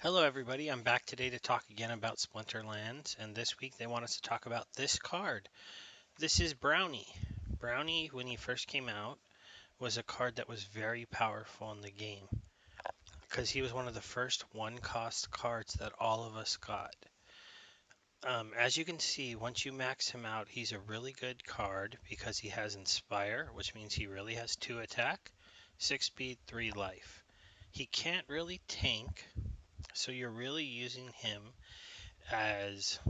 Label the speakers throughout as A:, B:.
A: Hello, everybody. I'm back today to talk again about Splinterlands, and this week they want us to talk about this card. This is Brownie. Brownie, when he first came out, was a card that was very powerful in the game because he was one of the first one cost cards that all of us got. As you can see, once you max him out, he's a really good card because he has Inspire, which means he really has 2 attack, 6 speed, 3 life. He can't really tank, so you're really using him as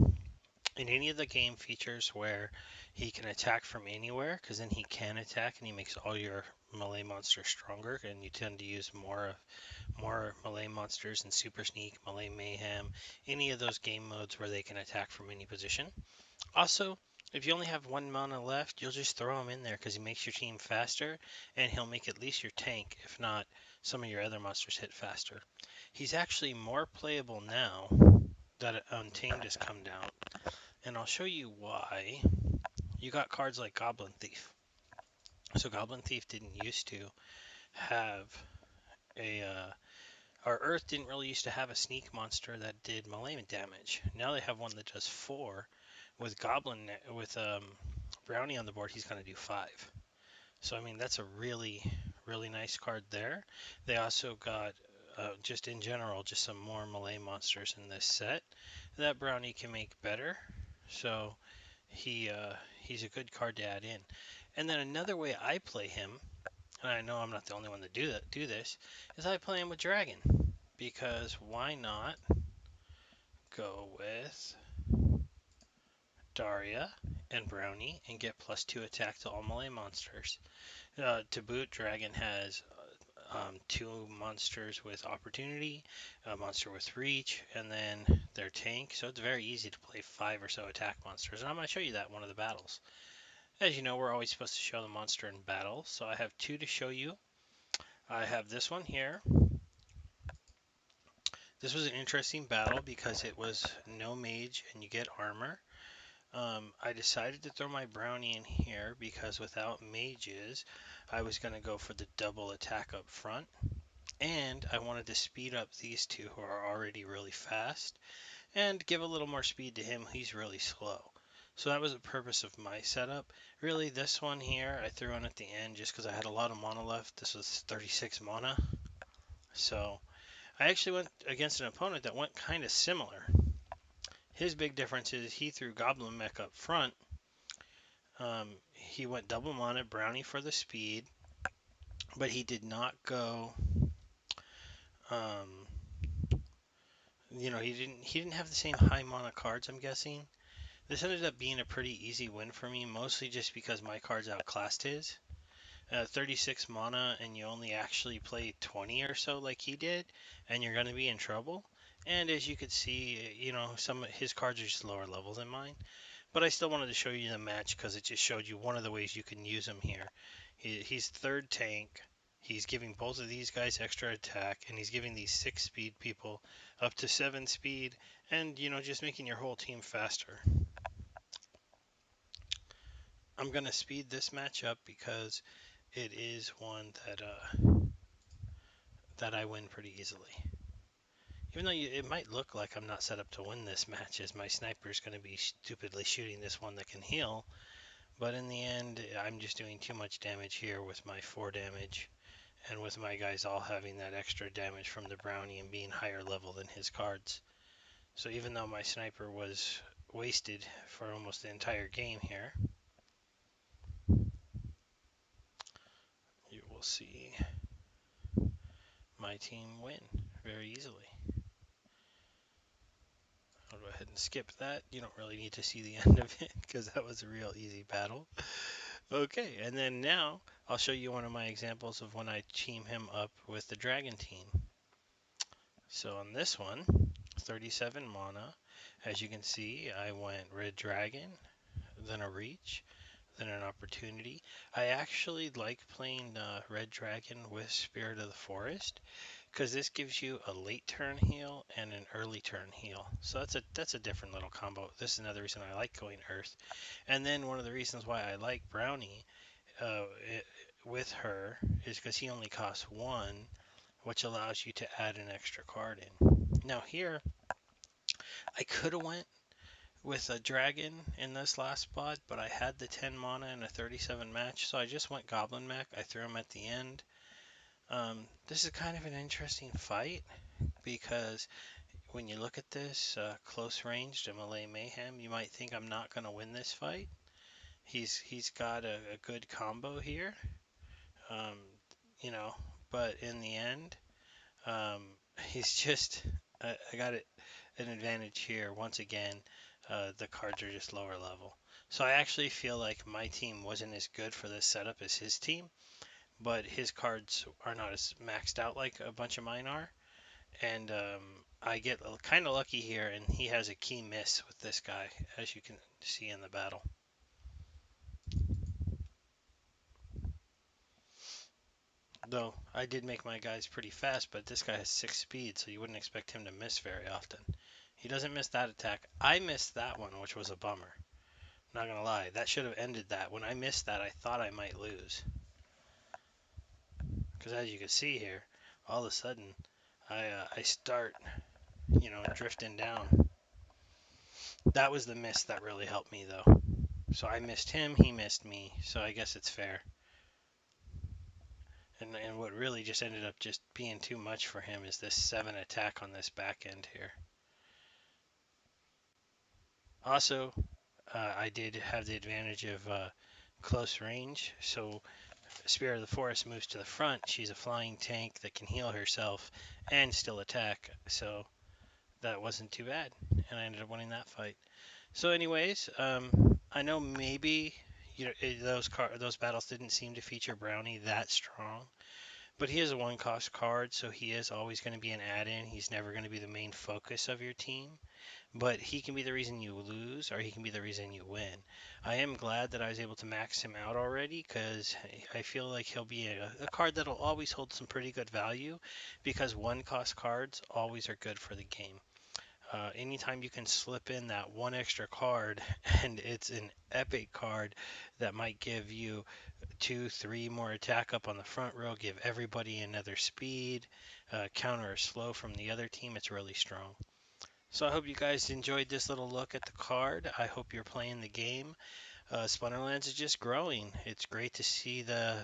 A: in any of the game features where he can attack from anywhere, because then he can attack and he makes all your melee monsters stronger, and you tend to use more melee monsters in Super Sneak, Melee Mayhem, any of those game modes where they can attack from any position. Also, if you only have 1 mana left, you'll just throw him in there because he makes your team faster, and he'll make at least your tank, if not some of your other monsters, hit faster. He's actually more playable now that Untamed has come down, and I'll show you why. You got cards like Goblin Thief. So Goblin Thief didn't used to have a our Earth didn't really used to have a sneak monster that did melee damage. Now they have one that does 4. With Brownie on the board, he's going to do 5. So I mean that's a really nice card there. They also got just in general just some more melee monsters in this set that Brownie can make better. So he's a good card to add in. And then another way I play him, and I know I'm not the only one to do this, is I play him with Dragon. Because why not go with Daria and Brownie and get +2 attack to all melee monsters? To boot, Dragon has 2 monsters with opportunity, a monster with reach, and then their tank. So it's very easy to play 5 or so attack monsters. And I'm going to show you that in one of the battles. As you know, we're always supposed to show the monster in battle, so I have 2 to show you. I have this one here. This was an interesting battle because it was no mage and you get armor. I decided to throw my Brownie in here because without mages, I was going to go for the double attack up front. And I wanted to speed up these two who are already really fast and give a little more speed to him. He's really slow. So that was the purpose of my setup. Really, this one here I threw in at the end just because I had a lot of mana left. This was 36 mana. So I actually went against an opponent that went kind of similar. His big difference is he threw Goblin Mech up front. He went double mana, Brownie for the speed, but he did not go. Um, he didn't have the same high mana cards, I'm guessing. This ended up being a pretty easy win for me, mostly just because my cards outclassed his. 36 mana and you only actually play 20 or so like he did, and you're going to be in trouble. And as you could see, some of his cards are just lower level than mine. But I still wanted to show you the match because it just showed you one of the ways you can use him here. He's third tank. He's giving both of these guys extra attack, and he's giving these 6 speed people up to 7 speed, and just making your whole team faster. I'm gonna speed this match up because it is one that I win pretty easily. Even though it might look like I'm not set up to win this match, as my sniper is going to be stupidly shooting this one that can heal, but in the end, I'm just doing too much damage here with my 4 damage, and with my guys all having that extra damage from the Brownie and being higher level than his cards. So even though my sniper was wasted for almost the entire game here, you will see my team win very easily. I'll go ahead and skip that. You don't really need to see the end of it because that was a real easy battle. Okay, and then now I'll show you one of my examples of when I team him up with the dragon team. So on this one, 37 mana. As you can see, I went red dragon, then a reach, then an opportunity. I actually like playing red dragon with Spirit of the Forest because this gives you a late turn heal and an early turn heal. So that's a different little combo. This is another reason I like going Earth. And then one of the reasons why I like Brownie uh, it, with her is because he only costs 1, which allows you to add an extra card in. Now here, I could have went with a dragon in this last spot, but I had the 10 mana and a 37 match, so I just went Goblin Mech. I threw him at the end. This is kind of an interesting fight because when you look at this close range to Malay Mayhem, you might think I'm not going to win this fight. He's got a good combo here, um, you know, but in the end, um, he's just I got it an advantage here once again. The cards are just lower level, so I actually feel like my team wasn't as good for this setup as his team, but his cards are not as maxed out like a bunch of mine are, and I get kind of lucky here, and he has a key miss with this guy, as you can see in the battle. Though I did make my guys pretty fast, but this guy has 6 speed, so you wouldn't expect him to miss very often. He doesn't miss that attack. I missed that one, which was a bummer. Not gonna lie, that should have ended that. When I missed that, I thought I might lose. Because as you can see here, all of a sudden, I start, drifting down. That was the miss that really helped me, though. So I missed him, he missed me, so I guess it's fair. And what really just ended up just being too much for him is this 7 attack on this back end here. Also, I did have the advantage of close range, so Spirit of the Forest moves to the front. She's a flying tank that can heal herself and still attack, so that wasn't too bad, and I ended up winning that fight. So, anyways, I know maybe those battles didn't seem to feature Brownie that strong, but he is a one-cost card, so he is always going to be an add-in. He's never going to be the main focus of your team, but he can be the reason you lose, or he can be the reason you win. I am glad that I was able to max him out already, because I feel like he'll be a card that'll always hold some pretty good value, because one-cost cards always are good for the game. Anytime you can slip in that one extra card and it's an epic card that might give you 2, 3 more attack up on the front row, give everybody another speed, counter a slow from the other team, it's really strong. So I hope you guys enjoyed this little look at the card. I hope you're playing the game. Splinterlands is just growing. It's great to see the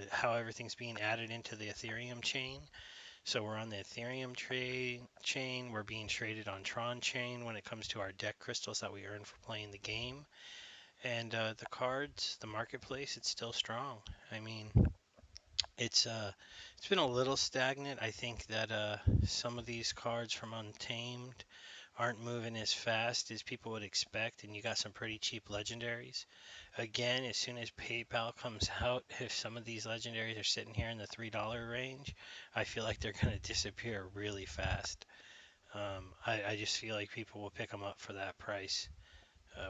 A: how everything's being added into the Ethereum chain. So we're on the Ethereum trade chain. We're being traded on Tron chain when it comes to our deck crystals that we earn for playing the game. And the cards, the marketplace, it's still strong. I mean, it's been a little stagnant. I think that some of these cards from Untamed aren't moving as fast as people would expect, and you got some pretty cheap legendaries. Again, as soon as PayPal comes out, if some of these legendaries are sitting here in the $3 range, I feel like they're going to disappear really fast. I just feel like people will pick them up for that price,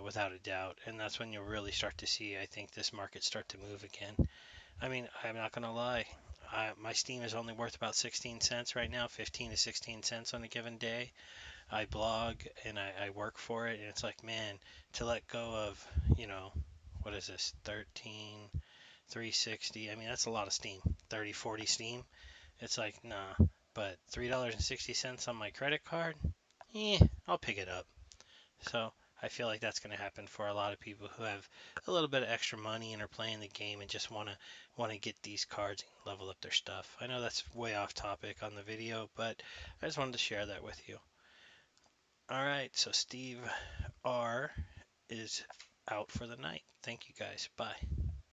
A: without a doubt, and that's when you'll really start to see, I think, this market start to move again. I mean, I'm not going to lie. My Steam is only worth about 16 cents right now, 15 to 16 cents on a given day. I blog and I work for it, and it's like, man, to let go of, you know, what is this, 13, 360? I mean, that's a lot of Steam, 30, 40 Steam. It's like, nah, but $3.60 on my credit card, I'll pick it up. So I feel like that's going to happen for a lot of people who have a little bit of extra money and are playing the game and just want to get these cards and level up their stuff. I know that's way off topic on the video, but I just wanted to share that with you. All right, so Steve R is out for the night. Thank you guys. Bye.